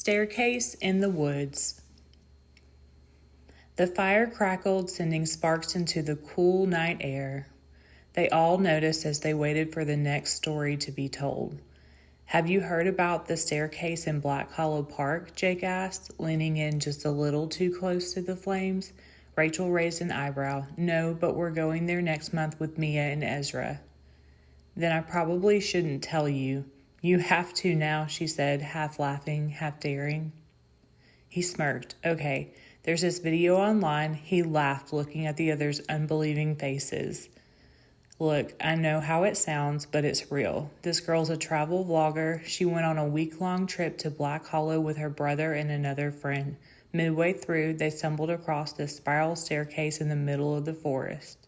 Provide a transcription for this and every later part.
Staircase in the woods. The fire crackled, sending sparks into the cool night air. They all noticed as they waited for the next story to be told. "Have you heard about the staircase in Black Hollow Park?" Jake asked, leaning in just a little too close to the flames. Rachel raised an eyebrow. "No, but we're going there next month with Mia and Ezra." "Then I probably shouldn't tell you." "You have to now," she said, half laughing, half daring. He smirked. "Okay, there's this video online." He laughed, looking at the others' unbelieving faces. "Look, I know how it sounds, but it's real. This girl's a travel vlogger. She went on a week-long trip to Black Hollow with her brother and another friend. Midway through, they stumbled across this spiral staircase in the middle of the forest."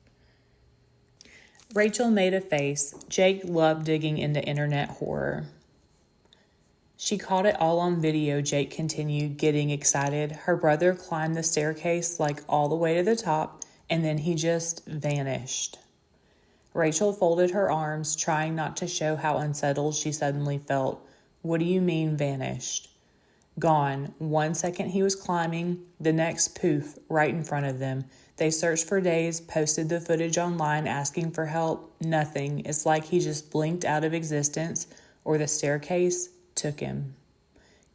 Rachel made a face. Jake loved digging into internet horror. "She caught it all on video," Jake continued, getting excited. "Her brother climbed the staircase like all the way to the top, and then he just vanished." Rachel folded her arms, trying not to show how unsettled she suddenly felt. "What do you mean, vanished?" "Gone. 1 second he was climbing, the next, poof, right in front of them. They searched for days, posted the footage online asking for help. Nothing. It's like he just blinked out of existence, or the staircase took him."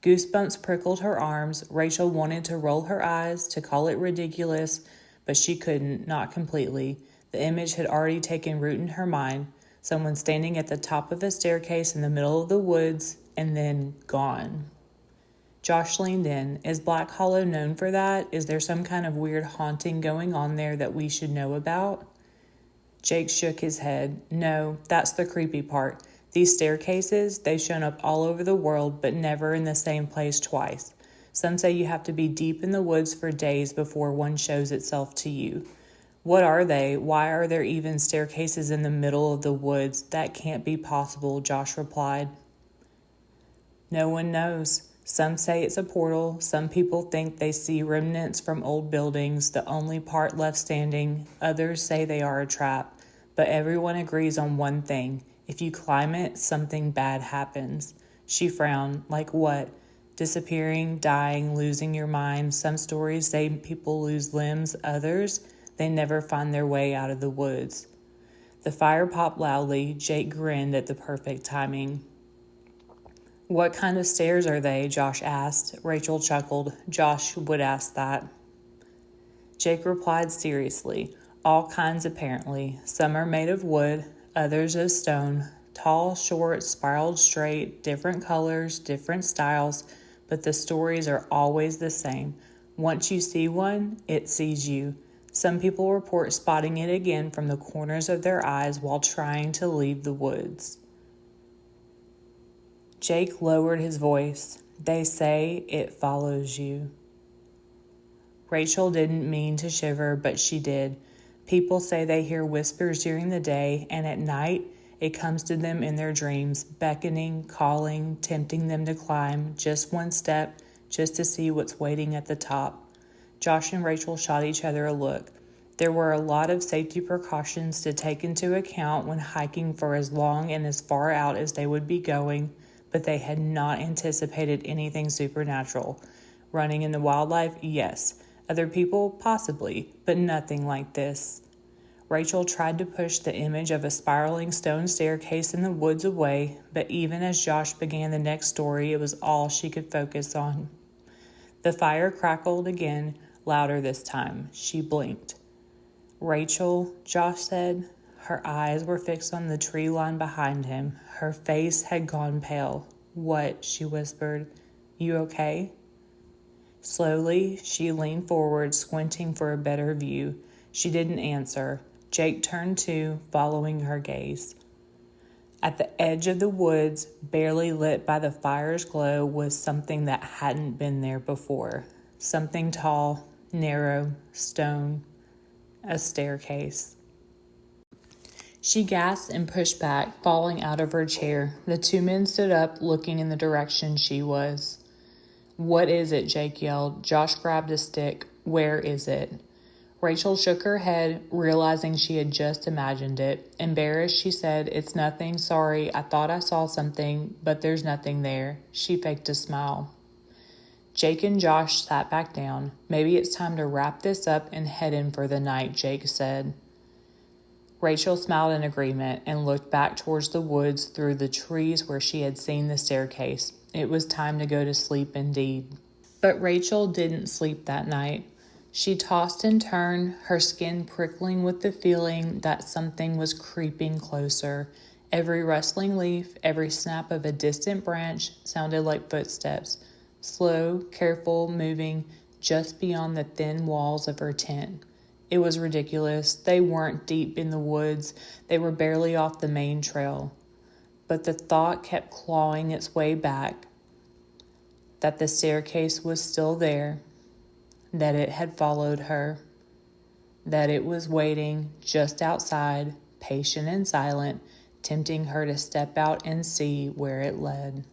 Goosebumps prickled her arms. Rachel wanted to roll her eyes, to call it ridiculous, but she couldn't, not completely. The image had already taken root in her mind. Someone standing at the top of a staircase in the middle of the woods, and then gone. Josh leaned in. "Is Black Hollow known for that? Is there some kind of weird haunting going on there that we should know about?" Jake shook his head. "No, that's the creepy part. These staircases, they've shown up all over the world, but never in the same place twice. Some say you have to be deep in the woods for days before one shows itself to you." "What are they? Why are there even staircases in the middle of the woods? That can't be possible," Josh replied. "No one knows. Some say it's a portal. Some people think they see remnants from old buildings, the only part left standing. Others say they are a trap. But everyone agrees on one thing. If you climb it, something bad happens." She frowned. "Like what?" "Disappearing, dying, losing your mind. Some stories say people lose limbs. Others, they never find their way out of the woods." The fire popped loudly. Jake grinned at the perfect timing. "What kind of stairs are they?" Josh asked. Rachel chuckled. Josh would ask that. Jake replied seriously. "All kinds apparently. Some are made of wood, others of stone. Tall, short, spiraled straight, different colors, different styles, but the stories are always the same. Once you see one, it sees you. Some people report spotting it again from the corners of their eyes while trying to leave the woods." Jake lowered his voice. "They say it follows you." Rachel didn't mean to shiver, but she did. People say they hear whispers during the day, and at night it comes to them in their dreams, beckoning, calling, tempting them to climb just one step, just to see what's waiting at the top. Josh and Rachel shot each other a look. There were a lot of safety precautions to take into account when hiking for as long and as far out as they would be going, but they had not anticipated anything supernatural. Running into wildlife, yes. Other people, possibly, but nothing like this. Rachel tried to push the image of a spiraling stone staircase in the woods away, but even as Josh began the next story, it was all she could focus on. The fire crackled again, louder this time. She blinked. "Rachel," Josh said. Her eyes were fixed on the tree line behind him. Her face had gone pale. "What?" she whispered. "You okay?" Slowly, she leaned forward, squinting for a better view. She didn't answer. Jake turned too, following her gaze. At the edge of the woods, barely lit by the fire's glow, was something that hadn't been there before. Something tall, narrow, stone. A staircase. She gasped and pushed back, falling out of her chair. The two men stood up, looking in the direction she was. "What is it?" Jake yelled. Josh grabbed a stick. "Where is it?" Rachel shook her head, realizing she had just imagined it. Embarrassed, she said, "It's nothing. Sorry, I thought I saw something, but there's nothing there." She faked a smile. Jake and Josh sat back down. Maybe it's time to wrap this up and head in for the night, Jake said. Rachel smiled in agreement and looked back towards the woods through the trees where she had seen the staircase. It was time to go to sleep indeed. But Rachel didn't sleep that night. She tossed and turned, her skin prickling with the feeling that something was creeping closer. Every rustling leaf, every snap of a distant branch sounded like footsteps, slow, careful, moving just beyond the thin walls of her tent. It was ridiculous. They weren't deep in the woods. They were barely off the main trail. But the thought kept clawing its way back, that the staircase was still there, that it had followed her, that it was waiting just outside, patient and silent, tempting her to step out and see where it led.